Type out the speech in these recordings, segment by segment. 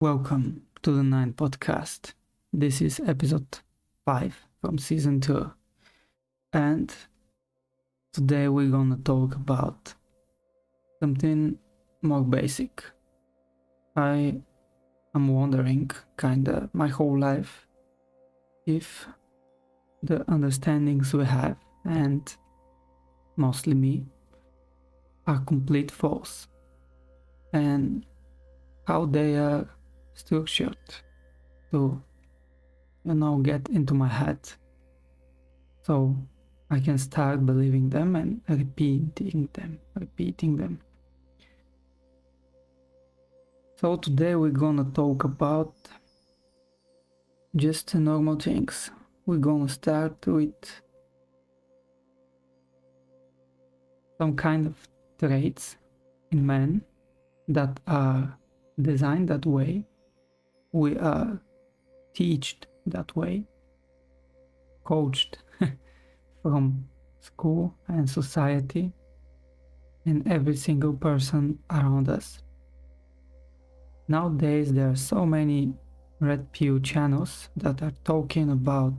Welcome to the Nine Podcast. This is episode 5 from season 2. And today we're gonna talk about something more basic. I am wondering, kinda, my whole life, if the understandings we have, and mostly me, are complete false, and how they are structured to, get into my head, so I can start believing them and repeating them. So today we're gonna talk about just normal things. We're gonna start with some kind of traits in men that are designed that way. We are taught that way, coached from school and society and every single person around us. Nowadays there are so many RedPill channels that are talking about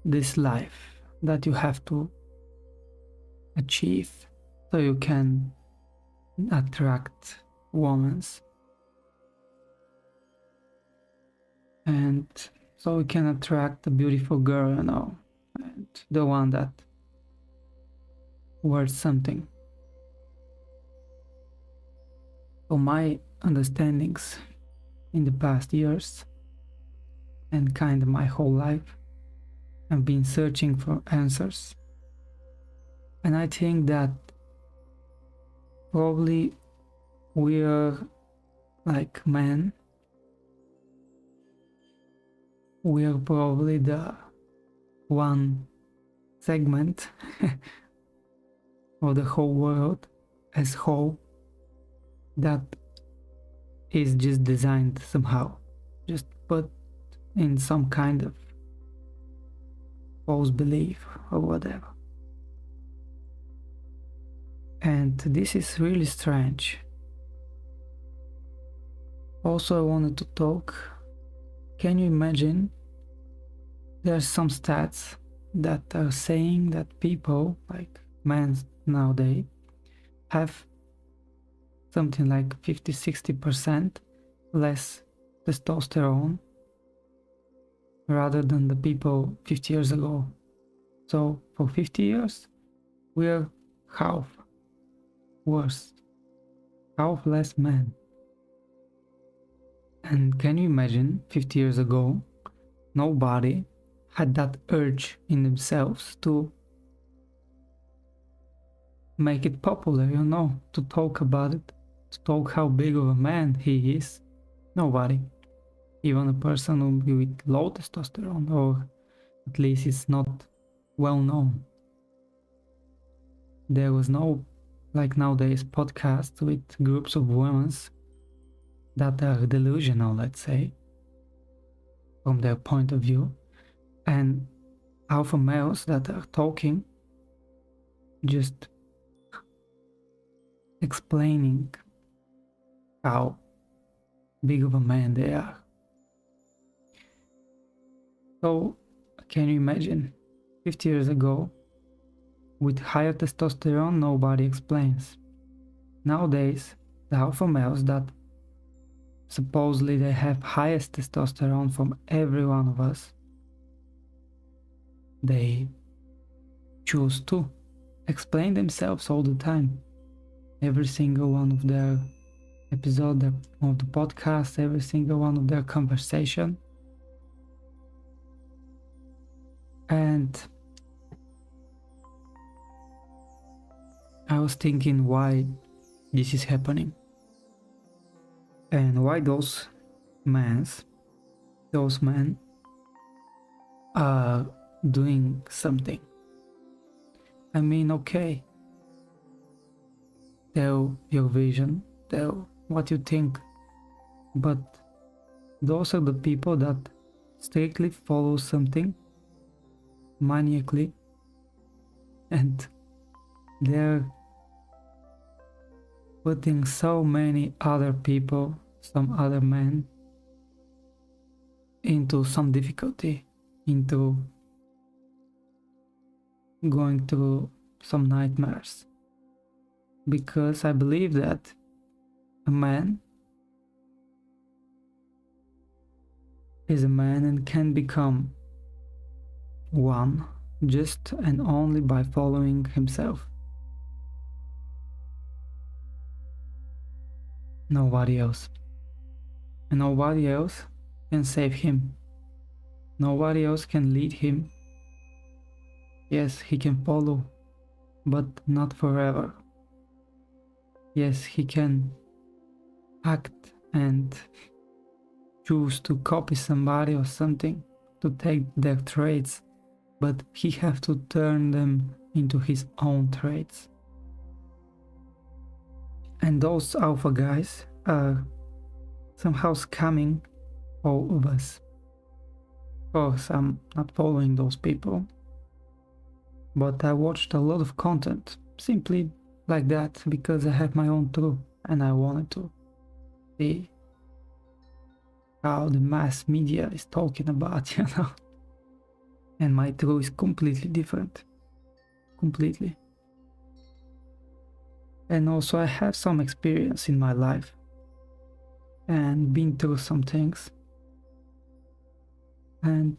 this life that you have to achieve so you can attract women, and so we can attract a beautiful girl, and the one that worth something. So my understandings in the past years and kind of my whole life, I've been searching for answers, and I think that probably we are like men. We are probably the one segment of the whole world as whole that is just designed somehow, just put in some kind of false belief or whatever. And this is really strange. Also, I wanted to talk. Can you imagine? There are some stats that are saying that people, like men nowadays, have something like 50-60% less testosterone rather than the people 50 years ago. So for 50 years, we're half worse, half less men. And can you imagine 50 years ago, nobody had that urge in themselves to make it popular, to talk about it, to talk how big of a man he is. Nobody. Even a person with low testosterone, or at least it's not well known. There was no, like nowadays, podcasts with groups of women that are delusional, let's say, from their point of view, and alpha males that are talking, just explaining how big of a man they are. So can you imagine 50 years ago, with higher testosterone, nobody explains. Nowadays, the alpha males that supposedly they have highest testosterone from every one of us, they choose to explain themselves all the time. Every single one of their episode of the podcast, every single one of their conversation. And I was thinking why this is happening, and why those men are doing something. I mean, okay, tell your vision, tell what you think, but those are the people that strictly follow something maniacally, and they're putting so many other people some other man into some difficulty, into going through some nightmares. Because I believe that a man is a man and can become one just and only by following himself. Nobody else. And nobody else can save him. Nobody else can lead him. Yes, he can follow, but not forever. Yes, he can act and choose to copy somebody or something, to take their traits, but he have to turn them into his own traits. And those alpha guys are somehow scamming all of us. Of course, I'm not following those people, but I watched a lot of content simply like that because I have my own truth and I wanted to see how the mass media is talking about, you know. And my truth is completely different. Completely. And also I have some experience in my life and been through some things. And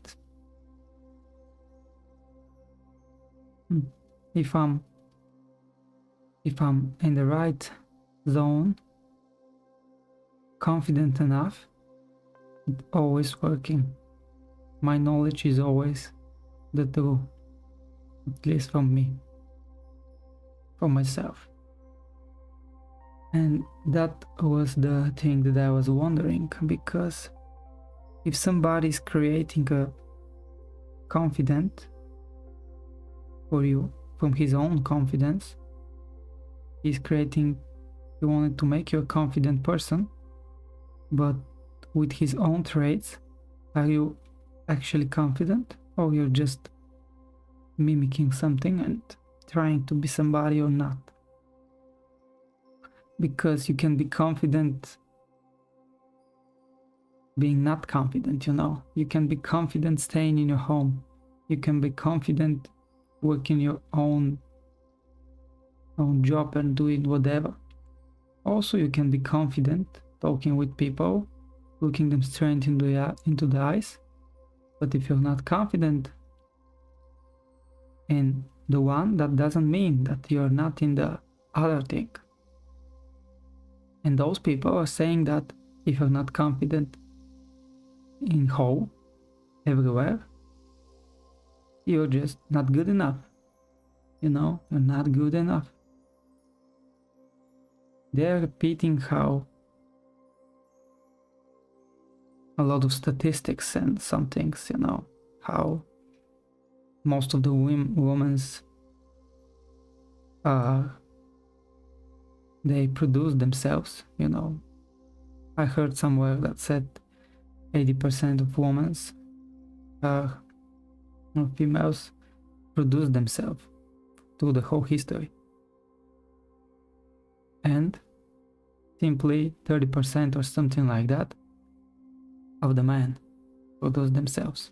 if I'm in the right zone, confident enough, it's always working. My knowledge is always the truth, at least from me, for myself. And that was the thing that I was wondering, because if somebody is creating a confident for you from his own confidence, he wanted to make you a confident person, but with his own traits, are you actually confident, or you're just mimicking something and trying to be somebody or not? Because you can be confident being not confident, you know. You can be confident staying in your home. You can be confident working your own job and doing whatever. Also, you can be confident talking with people, looking them straight into the eyes. But if you're not confident in the one, that doesn't mean that you're not in the other thing. And those people are saying that if you're not confident in whole, everywhere, you're just not good enough. You know, you're not good enough. They're repeating how a lot of statistics and some things, you know, how most of the women's they produce themselves, you know. I heard somewhere that said 80% of women females produce themselves through the whole history, and simply 30% or something like that of the men produce themselves.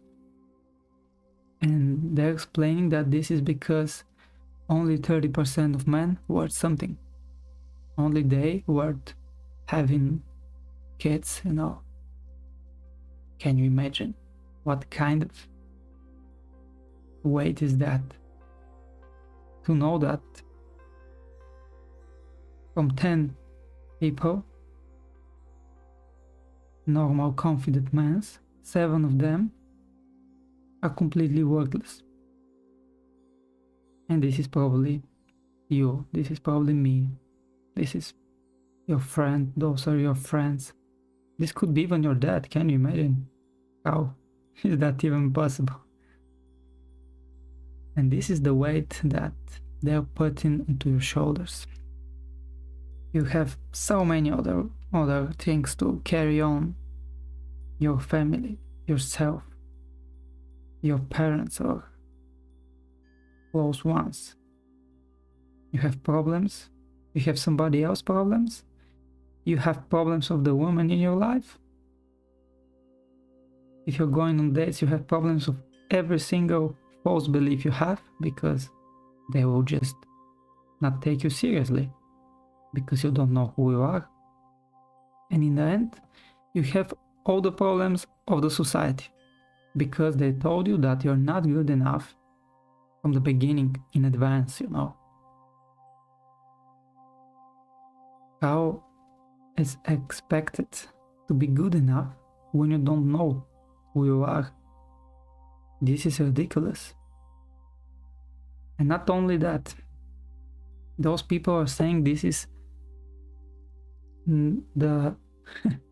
And they're explaining that this is because only 30% of men worth something. Only they worth having kids, you know. Can you imagine what kind of weight is that? To know that from 10 people, normal confident men, 7 of them are completely worthless. And this is probably you, this is probably me, this is your friend, those are your friends. This could be even your dad. Can you imagine? How is that even possible? And this is the weight that they're putting into your shoulders. You have so many other things to carry on. Your family, yourself, your parents or close ones. You have problems. You have somebody else's problems. you have problems of the woman in your life. If you're going on dates, you have problems of every single false belief you have, because they will just not take you seriously because you don't know who you are. And in the end, you have all the problems of the society because they told you that you're not good enough from the beginning in advance, you know. How is expected to be good enough when you don't know who you are? This is ridiculous. And not only that, those people are saying this is the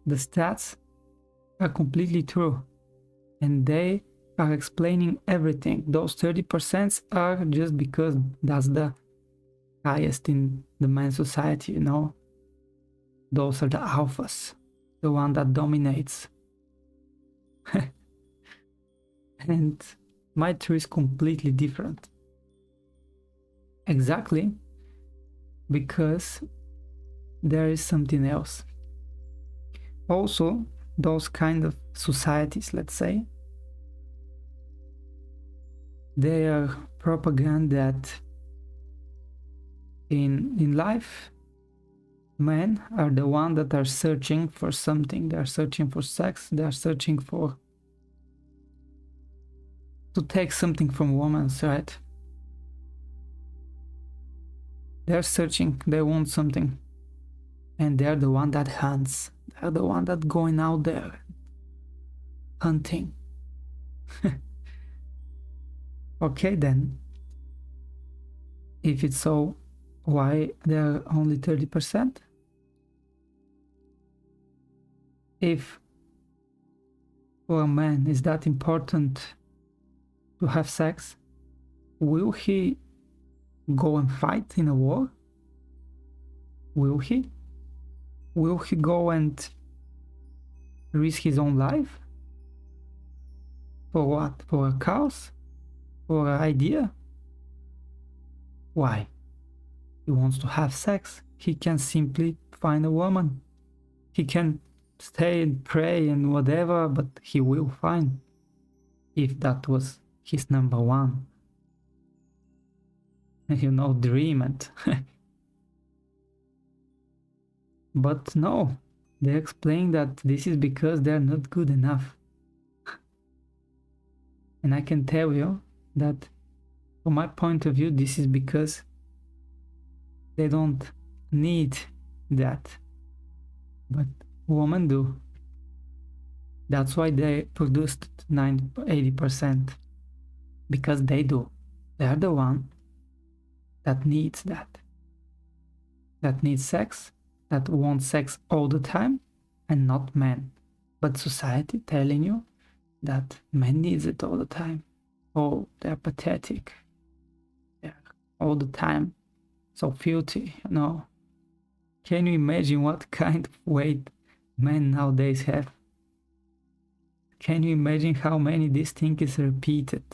stats are completely true, and they are explaining everything. Those 30% are just because that's the highest in the man society, you know. Those are the alphas, the one that dominates. And my truth is completely different. Exactly because there is something else. Also, those kind of societies, let's say, they are propaganda that in life, men are the ones that are searching for something. They are searching for sex. They are searching for to take something from women, right? They're searching. They want something, and they're the one that hunts. They're the one that going out there hunting. Okay, then. If it's so, why they're only 30%? If for a man is that important to have sex, will he go and fight in a war? Will he? Will he go and risk his own life? For what? For a cause? For an idea? Why? He wants to have sex. He can simply find a woman. He can stay and pray and whatever, but he will find, if that was his number one, you know, dream and but no, they explain that this is because they're not good enough. And I can tell you that from my point of view, this is because they don't need that, but women do. That's why they produced 80%, because they do. They are the one that needs that needs sex, that wants sex all the time, and not men. But society telling you that men needs it all the time. Oh, they're pathetic. They're all the time so filthy, you know. Can you imagine what kind of weight men nowadays have? Can you imagine how many this thing is repeated?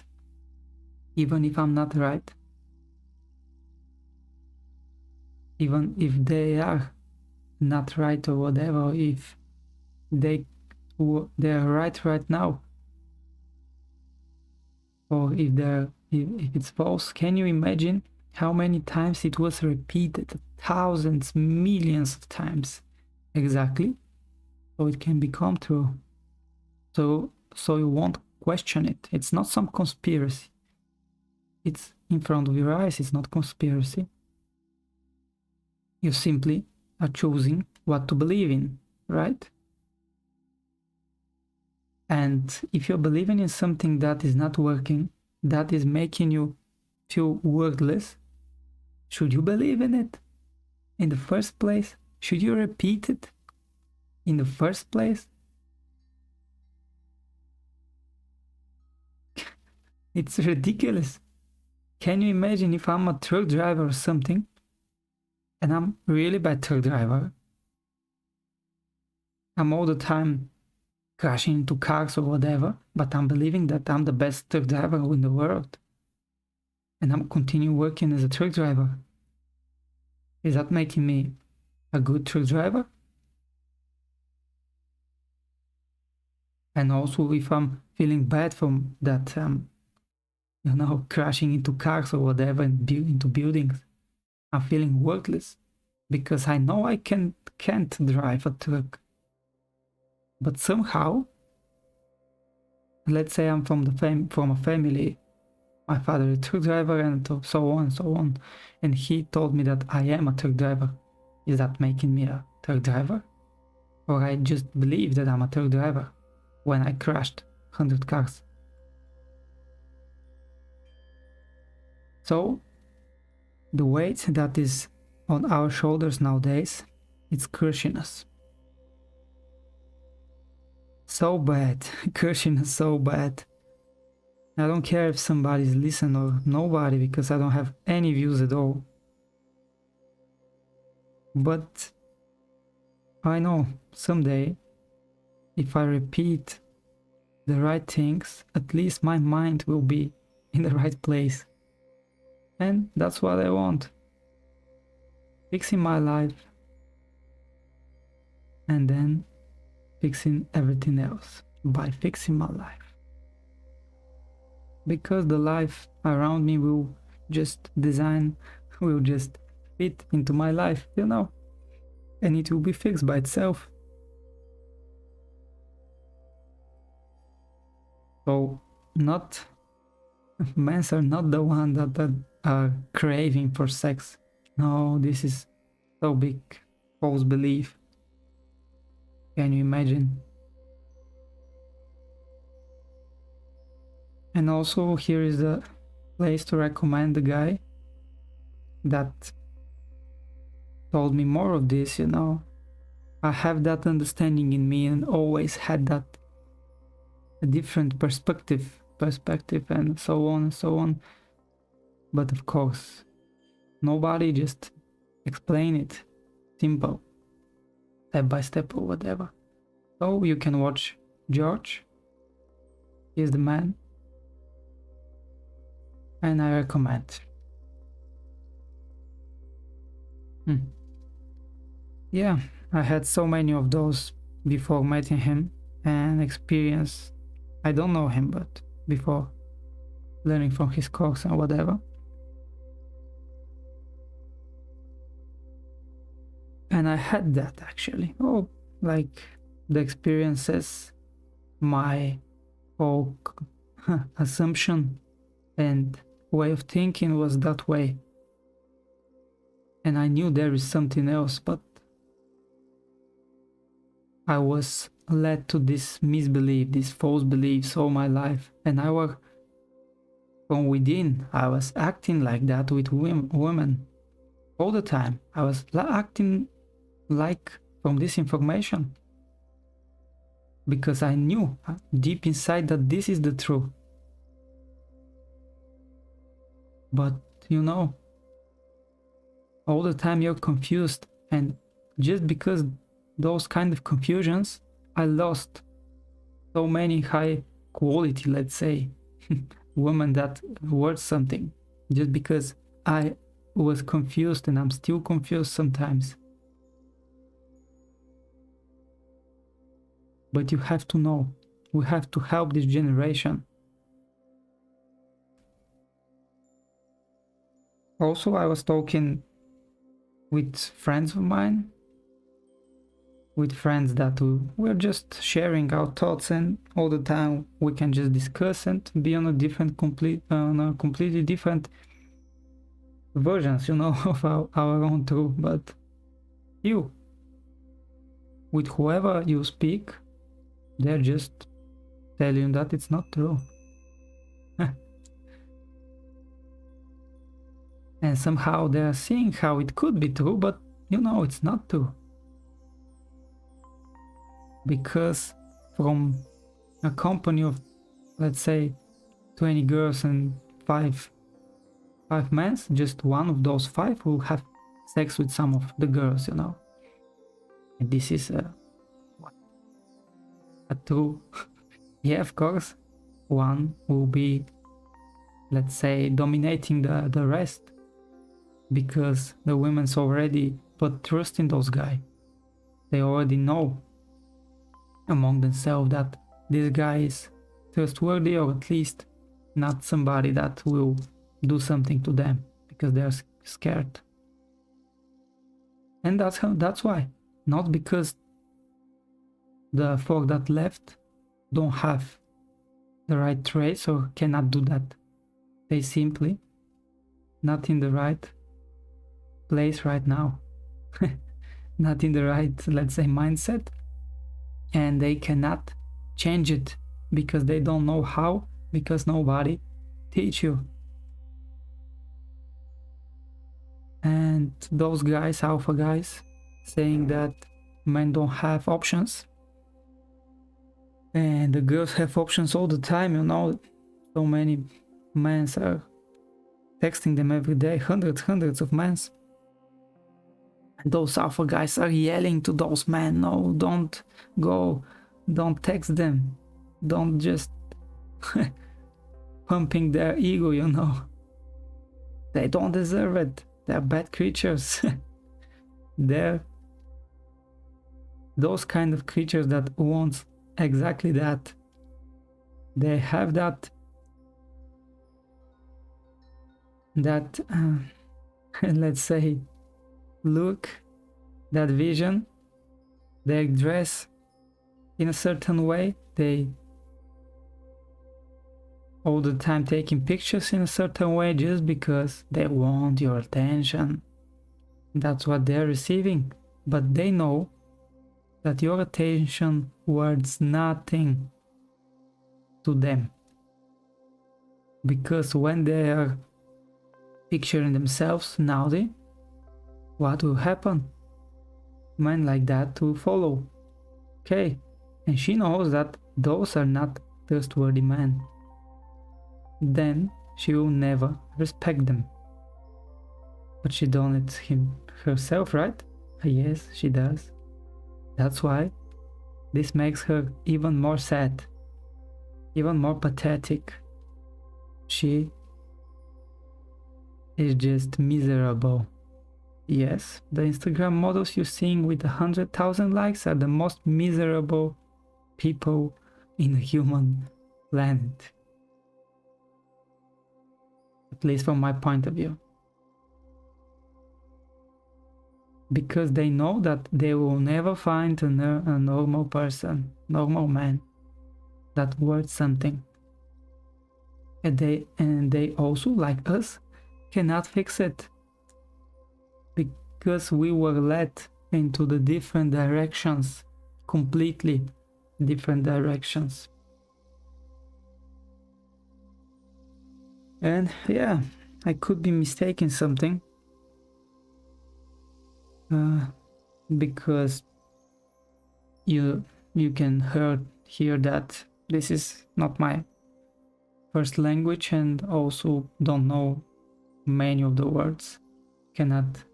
Even if I'm not right. Even if they are not right or whatever, if they are right now, or if it's false, can you imagine how many times it was repeated? Thousands, millions of times, exactly, so it can become true. So you won't question it. It's not some conspiracy. It's in front of your eyes. It's not conspiracy. You simply are choosing what to believe in, right? And if you're believing in something that is not working, that is making you feel worthless, should you believe in it in the first place? Should you repeat it in the first place? It's ridiculous. Can you imagine if I'm a truck driver or something, and I'm really bad truck driver? I'm all the time crashing into cars or whatever, but I'm believing that I'm the best truck driver in the world. And I'm continuing working as a truck driver. Is that making me a good truck driver? And also if I'm feeling bad from that, you know, crashing into cars or whatever and into buildings, I'm feeling worthless because I know I can't drive a truck. But somehow, let's say I'm from a family, my father is a truck driver and so on and so on, and he told me that I am a truck driver. Is that making me a truck driver? Or I just believe that I'm a truck driver when I crashed 100 cars? So the weight that is on our shoulders nowadays, it's crushing us. So bad, crushing us so bad. I don't care if somebody's listening or nobody, because I don't have any views at all. But I know someday, if I repeat the right things, at least my mind will be in the right place. And that's what I want. Fixing my life and then fixing everything else by fixing my life. Because the life around me will just fit into my life, you know, and it will be fixed by itself. So men are not the one that are craving for sex. No, this is so big false belief. Can you imagine? And also here is the place to recommend the guy that told me more of this, you know. I have that understanding in me and always had that a different perspective and so on and so on. But of course, nobody just explain it simple, step by step or whatever. So you can watch George. He's the man. And I recommend. Yeah, I had so many of those before meeting him and experience. I don't know him, but before learning from his course and whatever. And I had that actually. Oh, like the experiences, my whole assumption and way of thinking was that way. And I knew there is something else, but I was led to this misbelief, these false beliefs all my life. And I was, from within, I was acting like that with women all the time. I was acting like from this information. Because I knew deep inside that this is the truth. But, you know, all the time you're confused, and just because those kind of confusions, I lost so many high quality, let's say, women that worth something, just because I was confused, and I'm still confused sometimes. But you have to know, we have to help this generation. Also, I was talking with friends of mine, with friends that we're just sharing our thoughts, and all the time we can just discuss and be on a completely different versions, you know, of our own truth. But you, with whoever you speak, they're just telling you that it's not true. And somehow they're seeing how it could be true, but you know it's not true. Because from a company of, let's say, 20 girls and 5 men, just one of those 5 will have sex with some of the girls, you know. And this is a true. Yeah, of course, one will be, let's say, dominating the rest, because the women's already put trust in those guys. They already know among themselves that this guy is trustworthy, or at least not somebody that will do something to them because they're scared. And that's why, not because the folk that left don't have the right traits or cannot do that. They simply not in the right place right now. Not in the right, let's say, mindset, and they cannot change it because they don't know how, because nobody teach you. And those guys, alpha guys, saying that men don't have options and the girls have options all the time, you know. So many men are texting them every day, hundreds of men. And those alpha guys are yelling to those men, no, don't go, don't text them, don't just pumping their ego, you know. They don't deserve it. They're bad creatures. They're those kind of creatures that want exactly that. They have that let's say, look, that vision. They dress in a certain way. They all the time taking pictures in a certain way just because they want your attention. That's what they're receiving. But they know that your attention worth nothing to them. Because when they are picturing themselves naughty, what will happen? Men like that will follow. Okay, and she knows that those are not trustworthy men. Then she will never respect them. But she done it herself, right? Yes, she does. That's why this makes her even more sad, even more pathetic. She is just miserable. Yes, the Instagram models you're seeing with 100,000 likes are the most miserable people in the human planet. At least from my point of view. Because they know that they will never find a normal person, normal man, that worth something. And they also, like us, cannot fix it. Because we were led into the different directions, completely different directions. And yeah, I could be mistaken something. Because you can hear that this is not my first language, and also don't know many of the words. Cannot,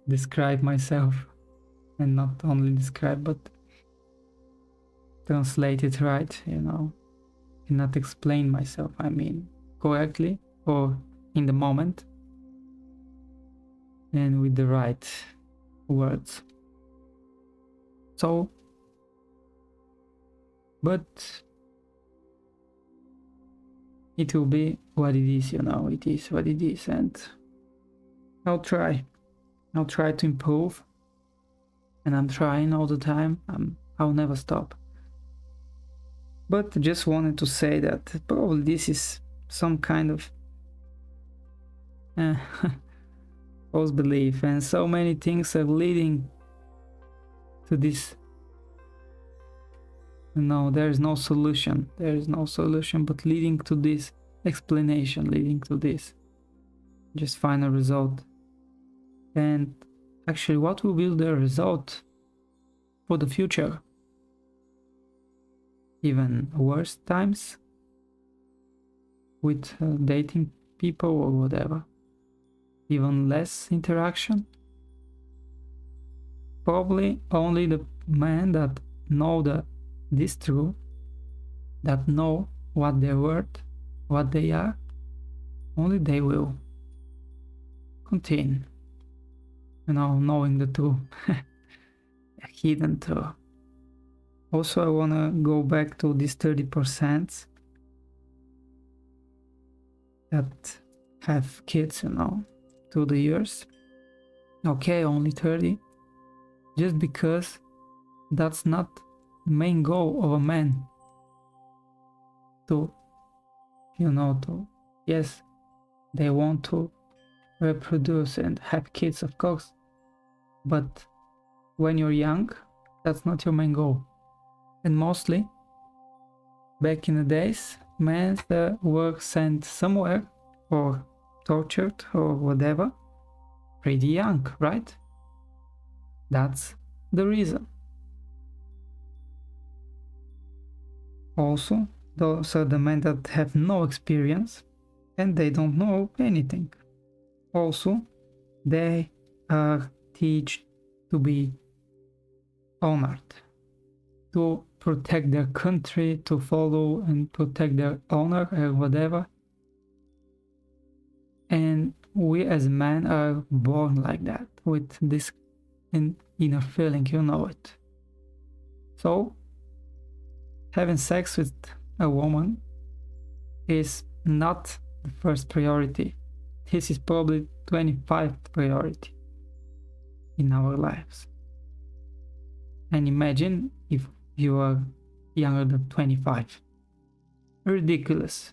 describe myself, and not only describe but translate it right, cannot explain myself, I mean, correctly or in the moment and with the right words. So, but it will be what it is, it is what it is, and I'll try to improve, and I'm trying all the time. I'll never stop. But just wanted to say that probably this is some kind of false belief, and so many things are leading to this. There is no solution. There is no solution, but leading to this explanation, leading to this just final result. And actually, what will be the result for the future? Even worse times with dating people or whatever? Even less interaction? Probably only the men that know this truth, that know what they're worth, what they are, only they will continue, knowing the truth, a hidden truth, Also, I want to go back to these 30% that have kids, through the years. Okay, only 30. Just because that's not the main goal of a man. To, yes, they want to reproduce and have kids, of course. But when you're young, that's not your main goal. And mostly, back in the days, men were sent somewhere or tortured or whatever pretty young, right? That's the reason. Also, those are the men that have no experience and they don't know anything. Also, they are taught to be honored, to protect their country, to follow and protect their honor or whatever. And we as men are born like that, with this inner feeling, you know it. So, having sex with a woman is not the first priority. This is probably 25th priority in our lives. And imagine if you are younger than 25. Ridiculous.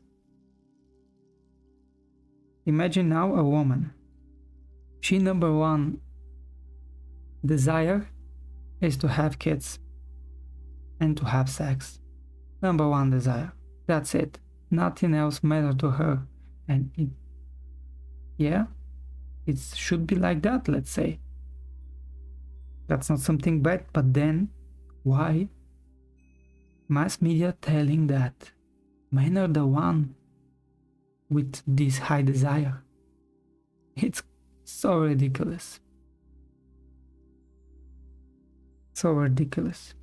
Imagine now a woman. She number one desire is to have kids and to have sex. Number one desire. That's it. Nothing else matters to her. And it should be like that, let's say. That's not something bad, but then why mass media telling that men are the one with this high desire? It's so ridiculous. So ridiculous.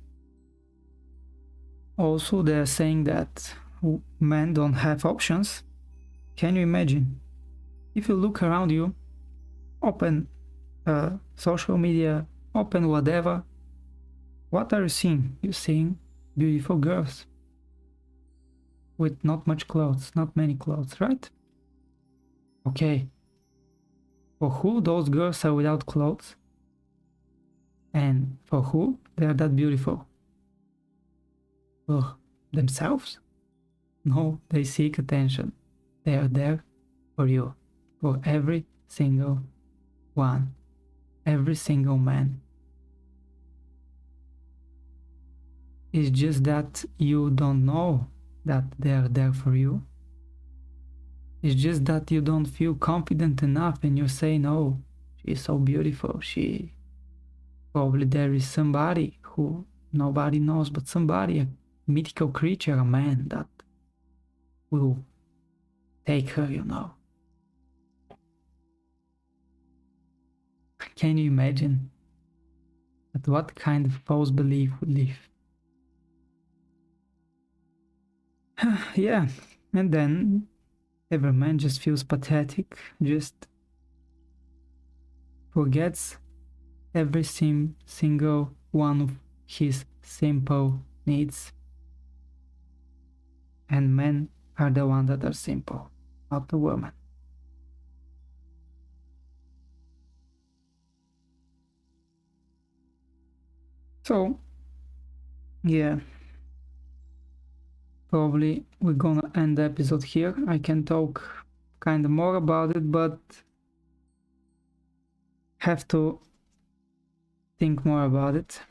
Also, they're saying that men don't have options. Can you imagine? If you look around you, open social media, open whatever, what are you seeing? You're seeing beautiful girls with not much clothes, not many clothes, right? Okay. For who those girls are without clothes? And for who they are that beautiful? For themselves? No, they seek attention. They are there for you, for every single one, every single man. It's just that you don't know that they are there for you. It's just that you don't feel confident enough and you say, no, she's so beautiful. Probably there is somebody who nobody knows, but somebody, a mythical creature, a man that will take her, Can you imagine at what kind of false belief we live? Yeah, and then every man just feels pathetic, just forgets every single one of his simple needs. And men are the ones that are simple, not the woman. So, yeah, probably we're gonna end the episode here. I can talk kind of more about it, but have to think more about it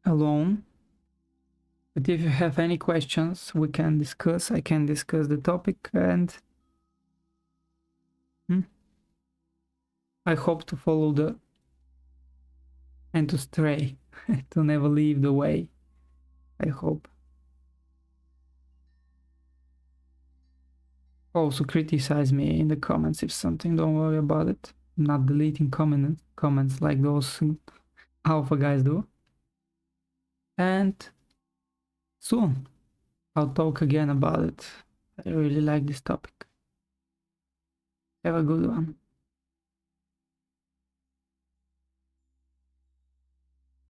alone. But if you have any questions, we can discuss. I can discuss the topic, and I hope to follow and to stray, to never leave the way. I hope. Also criticize me in the comments if something, don't worry about it. I'm not deleting comments like those alpha guys do. And soon I'll talk again about it. I really like this topic. Have a good one.